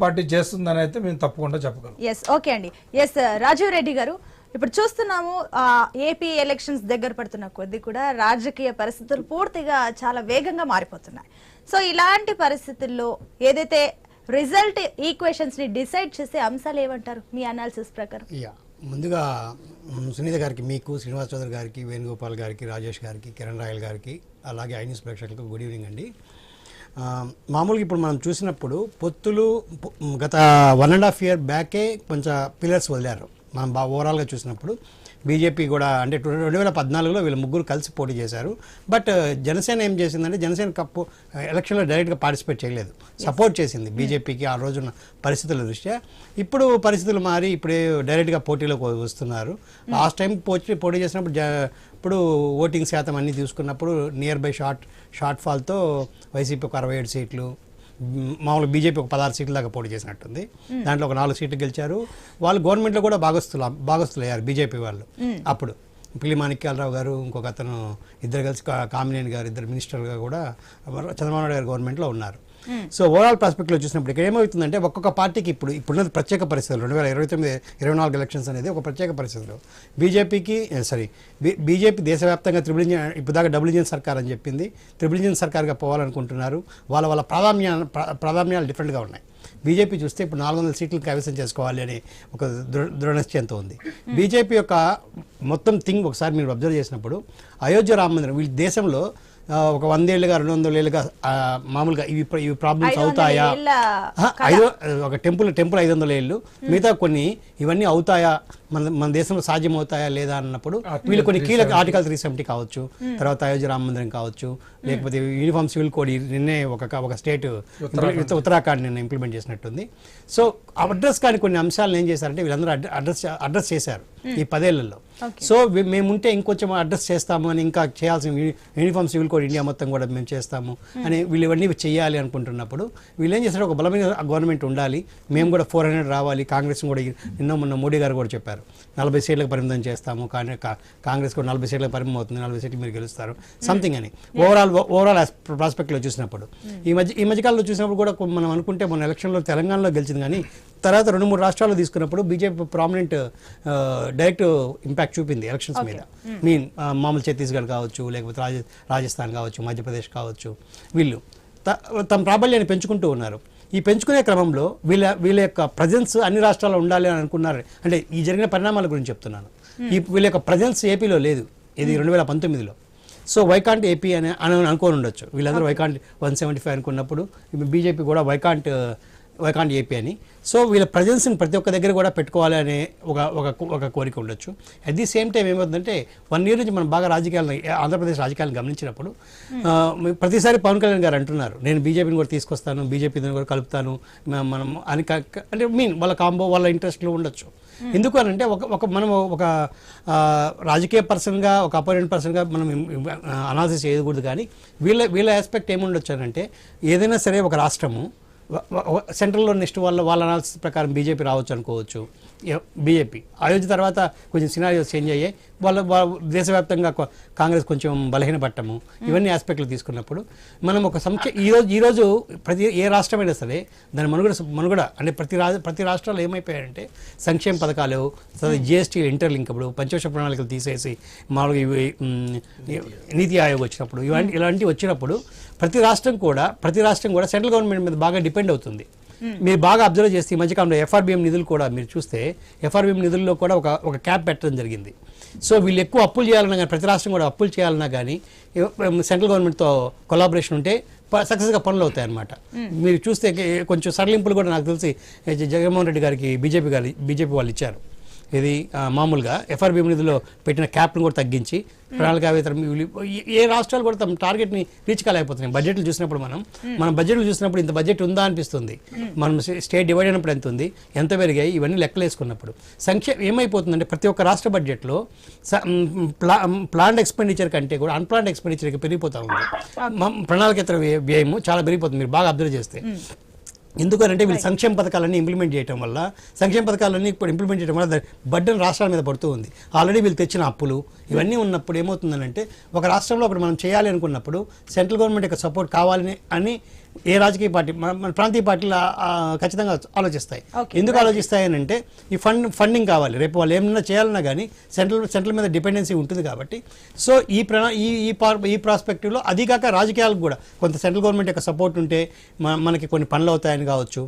Party చేస్తుందని అయితే మేము తప్పకుండా చెప్పగలం. ఎస్ ఓకే అండి. ఎస్ రాజీవ్ రెడ్డి గారు, ఇప్పుడు చూస్తున్నాము ఏపీ ఎలక్షన్స్ దగ్గర పడుతున్న కొద్దీ కూడా రాజకీయ పరిస్థితులు పూర్తిగా చాలా వేగంగా మారిపోతున్నాయి. సో ఇలాంటి పరిస్థితుల్లో ఏదైతే రిజల్ట్ ఈక్వేషన్స్ ని డిసైడ్ చేసే అంశాలు ఏమంటారు మీ అనాలిసిస్ ప్రకారం? ముందుగా సునీత గారికి, మీకు, శ్రీనివాస్ చౌదరి గారికి, వేణుగోపాల్ గారికి, రాజేష్ గారికి, కిరణ్ రాయల్ గారికి, అలాగే ఐ న్యూస్ ప్రేక్షకులకు గుడ్ ఈవినింగ్ అండి. మామూలుగా ఇప్పుడు మనం చూసినప్పుడు పొత్తులు గత 1.5 year బ్యాకే కొంచెం పిల్లర్స్ వదిలారు. మనం ఓవరాల్గా చూసినప్పుడు బీజేపీ కూడా అంటే 2014లో వీళ్ళు ముగ్గురు కలిసి పోటీ చేశారు. బట్ జనసేన ఏం చేసిందంటే జనసేన కప్పు ఎలక్షన్లో డైరెక్ట్గా పార్టిసిపేట్ చేయలేదు, సపోర్ట్ చేసింది బీజేపీకి ఆ రోజున్న పరిస్థితుల దృష్ట్యా. ఇప్పుడు పరిస్థితులు మారి ఇప్పుడే డైరెక్ట్గా పోటీలోకి వస్తున్నారు. లాస్ట్ టైం పోటీ చేసినప్పుడు ఇప్పుడు ఓటింగ్ శాతం అన్నీ తీసుకున్నప్పుడు నియర్ బై షార్ట్ ఫాల్తో వైసీపీ ఒక 67 సీట్లు, మామూలుగా బీజేపీ ఒక 16 సీట్ల దాకా పోటీ చేసినట్టుంది. దాంట్లో ఒక 4 సీట్లు గెలిచారు. వాళ్ళు గవర్నమెంట్లో కూడా భాగస్తులయ్యారు బీజేపీ వాళ్ళు. అప్పుడు పిల్లి మాణిక్యాలరావు గారు, ఇంకొక అతను, ఇద్దరు కలిసి కామినేని గారు, ఇద్దరు మినిస్టర్గా కూడా చంద్రబాబు నాయుడు గారి గవర్నమెంట్లో ఉన్నారు. సో ఓవరాల్ ప్రాస్పెక్ట్లో చూసినప్పుడు ఇక్కడ ఏమవుతుందంటే ఒక్కొక్క పార్టీకి ఇప్పుడున్నది ప్రత్యేక పరిస్థితులు. 2029-24 ఎలక్షన్స్ అనేది ఒక ప్రత్యేక పరిస్థితులు. బీజేపీ దేశవ్యాప్తంగా ఇప్పుడు దాకా డబుల్ ఇంజిన్ సర్కార్ అని చెప్పింది, ట్రిపుల్ ఇంజిన్ సర్కార్గా పోవాలనుకుంటున్నారు. వాళ్ళ ప్రాధాన్యాలు డిఫరెంట్గా ఉన్నాయి. బీజేపీ చూస్తే ఇప్పుడు 400 సీట్లు కైవసం చేసుకోవాలి అనే ఒక దృఢనిశ్చయంతో ఉంది. బీజేపీ యొక్క మొత్తం థింగ్ ఒకసారి మీరు అబ్జర్వ్ చేసినప్పుడు అయోధ్య రామ మందిరం, వీళ్ళ దేశంలో ఒక 100 ఏళ్ళుగా 200 ఏళ్ళుగా మామూలుగా ఇవి ప్రాబ్లమ్స్ అవుతాయా, ఒక టెంపుల్ 500 ఏళ్ళు, మిగతా కొన్ని ఇవన్నీ అవుతాయా, మన దేశంలో సాధ్యం అవుతాయా లేదా అన్నప్పుడు వీళ్ళు కొన్ని కీలక ఆర్టికల్ 370 కావచ్చు, తర్వాత అయోధ్య రామ మందిరం కావచ్చు, లేకపోతే యూనిఫామ్ సివిల్ కోడ్ నిన్నే ఒక స్టేట్ ఉత్తరాఖండ్ నిన్న ఇంప్లిమెంట్ చేసినట్టుంది. సో అడ్రస్ కానీ కొన్ని అంశాలను ఏం చేశారంటే వీళ్ళందరూ అడ్రస్ చేశారు ఈ 10 ఏళ్లలో. సో మేముంటే ఇంకొంచెం అడ్రస్ చేస్తాము అని, ఇంకా చేయాల్సిన యూనిఫామ్ సివిల్ కోడ్ ఇండియా మొత్తం కూడా మేము చేస్తాము అని వీళ్ళు ఇవన్నీ చేయాలి అనుకుంటున్నప్పుడు వీళ్ళు ఏం చేశారు, ఒక బలమైన గవర్నమెంట్ ఉండాలి, మేము కూడా 400 రావాలి. కాంగ్రెస్ కూడా మొన్న మోడీ గారు కూడా చెప్పారు 40 సీట్లకు పరిమితం చేస్తాము, కానీ కాంగ్రెస్ కూడా 40 సీట్లకు పరిమితం అవుతుంది, 40 సీట్లు మీరు గెలుస్తారు సంథింగ్ అని ఓవరాల్ ప్రాస్పెక్ట్లో చూసినప్పుడు ఈ మధ్యకాలంలో చూసినప్పుడు కూడా మనం అనుకుంటే మొన్న ఎలక్షన్లో తెలంగాణలో గెలిచింది, కానీ తర్వాత 2-3 రాష్ట్రాల్లో తీసుకున్నప్పుడు బీజేపీ ప్రామినెంట్ డైరెక్ట్ ఇంపాక్ట్ చూపింది ఎలక్షన్స్ మీద. మామూలు ఛత్తీస్గఢ్ కావచ్చు, లేకపోతే రాజస్థాన్ కావచ్చు, మధ్యప్రదేశ్ కావచ్చు, వీళ్ళు తమ ప్రాబల్యాన్ని పెంచుకుంటూ ఉన్నారు. ఈ పెంచుకునే క్రమంలో వీళ్ళ యొక్క ప్రజెన్స్ అన్ని రాష్ట్రాల్లో ఉండాలి అని అనుకున్నారు. అంటే ఈ జరిగిన పరిణామాల గురించి చెప్తున్నాను. వీళ్ళ యొక్క ప్రజెన్స్ ఏపీలో లేదు, ఇది 2019లో. సో వైకాంట్ ఏపీ అని అనుకోని ఉండొచ్చు, వీళ్ళందరూ వైకాంట్ 175 అనుకున్నప్పుడు బీజేపీ కూడా వైకాంట్ ఏపీ అని. సో వీళ్ళ ప్రజెన్స్ని ప్రతి ఒక్క దగ్గర కూడా పెట్టుకోవాలి అనే ఒక కోరిక ఉండొచ్చు. అట్ ది సేమ్ టైం ఏమవుతుందంటే 1 year నుంచి మనం బాగా ఆంధ్రప్రదేశ్ రాజకీయాలను గమనించినప్పుడు ప్రతిసారి పవన్ కళ్యాణ్ గారు అంటున్నారు, నేను బీజేపీని కూడా తీసుకొస్తాను, బీజేపీని కూడా కలుపుతాను మనం అని. అంటే వాళ్ళ కాంబో, వాళ్ళ ఇంట్రెస్ట్లు ఉండొచ్చు. ఎందుకు అని అంటే మనం ఒక రాజకీయ పర్సన్గా, ఒక అపోనెంట్ పర్సన్గా మనం అనాలిసిస్ చేయకూడదు. కానీ వీళ్ళ ఆస్పెక్ట్ ఏముండొచ్చు అని అంటే ఏదైనా సరే ఒక రాష్ట్రము సెంట్రల్లో నెక్స్ట్ వాళ్ళ అనాలిసిస్ ప్రకారం బీజేపీ రావచ్చు అనుకోవచ్చు. బీజేపీ అయోధ్య తర్వాత కొంచెం సినారియోస్ చేంజ్ అయ్యాయి, వాళ్ళ దేశవ్యాప్తంగా కాంగ్రెస్ కొంచెం బలహీనపట్టము, ఇవన్నీ ఆస్పెక్ట్లు తీసుకున్నప్పుడు మనం ఒక ఈరోజు ఏ రాష్ట్రమైనా సరే దాని మనుగడ అంటే ప్రతి రాష్ట్రాలు ఏమైపోయాయంటే సంక్షేమ పథకాలు, జిఎస్టీ ఇంటర్లింక్డ్, పంచవర్ష ప్రణాళికలు తీసేసి మామూలుగా నీతి ఆయోగ్ వచ్చినప్పుడు ఇలాంటివి వచ్చినప్పుడు ప్రతి రాష్ట్రం కూడా సెంట్రల్ గవర్నమెంట్ మీద బాగా డిపెండ్ అవుతుంది. మీరు బాగా అబ్జర్వ్ చేస్తే ఈ మధ్యకాలంలో ఎఫ్ఆర్బిఎం నిధులు కూడా మీరు చూస్తే ఎఫ్ఆర్బిఎం నిధుల్లో కూడా ఒక క్యాప్ పెట్టడం జరిగింది. సో వీళ్ళు ఎక్కువ అప్పులు చేయాలన్నా కానీ, ప్రతి రాష్ట్రం కూడా అప్పులు చేయాలన్నా కానీ సెంట్రల్ గవర్నమెంట్తో కొలాబరేషన్ ఉంటే సక్సెస్గా పనులు అవుతాయి అన్నమాట. మీరు చూస్తే కొంచెం సడలింపులు కూడా నాకు తెలిసి జగన్మోహన్ రెడ్డి గారికి బీజేపీ వాళ్ళు ఇచ్చారు. ఇది మామూలుగా ఎఫ్ఆర్బిఎం నిధుల్లో పెట్టిన క్యాప్ను కూడా తగ్గించి ప్రణాళికావేత్తలు ఏ రాష్ట్రాలు కూడా తమ టార్గెట్ని రీచ్ కాలేకపోతున్నాయి. బడ్జెట్లు చూసినప్పుడు మనం బడ్జెట్లు చూసినప్పుడు ఇంత బడ్జెట్ ఉందా అనిపిస్తుంది. మనం స్టేట్ డివైడ్ అయినప్పుడు ఎంత ఉంది, ఎంత పెరిగాయి, ఇవన్నీ లెక్కలు వేసుకున్నప్పుడు ఏమైపోతుందంటే ప్రతి ఒక్క రాష్ట్ర బడ్జెట్లో ప్లాన్డ్ ఎక్స్పెండిచర్ కంటే కూడా అన్ప్లాన్డ్ ఎక్స్పెండిచర్కి పెరిగిపోతూ ఉంది. ప్రణాళికేతర వ్యయము చాలా పెరిగిపోతుంది మీరు బాగా అబ్జర్వ్ చేస్తే. ఎందుకంటే వీళ్ళు సంక్షేమ పథకాలన్నీ ఇంప్లిమెంట్ చేయడం వల్ల బడ్డన్ రాష్ట్రాల మీద పడుతూ ఉంది. ఆల్రెడీ వీళ్ళు తెచ్చిన అప్పులు ఇవన్నీ ఉన్నప్పుడు ఏమవుతుందంటే ఒక రాష్ట్రంలో ఒకటి మనం చేయాలి అనుకున్నప్పుడు సెంట్రల్ గవర్నమెంట్ యొక్క సపోర్ట్ కావాలని ఏ రాజకీయ పార్టీ మన ప్రాంతీయ పార్టీలు ఖచ్చితంగా ఆలోచిస్తాయి. Okay, ఎందుకు ఆలోచిస్తాయి అని అంటే ఈ ఫండింగ్ కావాలి, రేపు వాళ్ళు ఏమన్నా చేయాలన్నా కానీ సెంట్రల్ మీద డిపెండెన్సీ ఉంటుంది కాబట్టి. సో ఈ ప్రాస్పెక్టివ్లో అది కాక రాజకీయాలకు కూడా కొంత సెంట్రల్ గవర్నమెంట్ యొక్క సపోర్ట్ ఉంటే మనకి కొన్ని పనులు అవుతాయని కావచ్చు.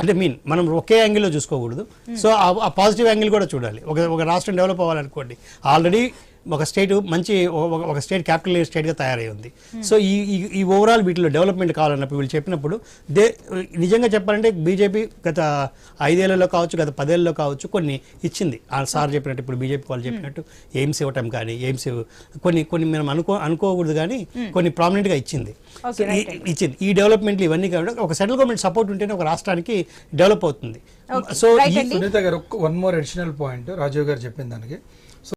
అంటే మనం ఒకే యాంగిల్లో చూసుకోకూడదు. సో ఆ పాజిటివ్ యాంగిల్ కూడా చూడాలి. ఒక రాష్ట్రం డెవలప్ అవ్వాలనుకోండి, ఆల్రెడీ ఒక స్టేట్ మంచి ఒక స్టేట్ క్యాపిటల్ స్టేట్గా తయారై ఉంది. సో ఈ ఓవరాల్ వీటిలో డెవలప్మెంట్ కావాలన్నప్పుడు వీళ్ళు చెప్పినప్పుడు నిజంగా చెప్పాలంటే బీజేపీ గత 5 ఏళ్లలో కావచ్చు, గత 10 ఏళ్లలో కావచ్చు కొన్ని ఇచ్చింది. సార్ చెప్పినట్టు ఇప్పుడు బీజేపీ వాళ్ళు చెప్పినట్టు ఎయిమ్స్ ఇవ్వటం కానీ, ఎయిమ్స్ కొన్ని మనం అనుకోకూడదు కానీ కొన్ని ప్రామినెంట్గా ఇచ్చింది. ఈ డెవలప్మెంట్లు ఇవన్నీ కాబట్టి ఒక సెంట్రల్ గవర్నమెంట్ సపోర్ట్ ఉంటేనే ఒక రాష్ట్రానికి డెవలప్ అవుతుంది. సో సునీత గారు 1 మోర్ అడిషనల్ పాయింట్ రాజీవ్ గారు చెప్పిన దానికి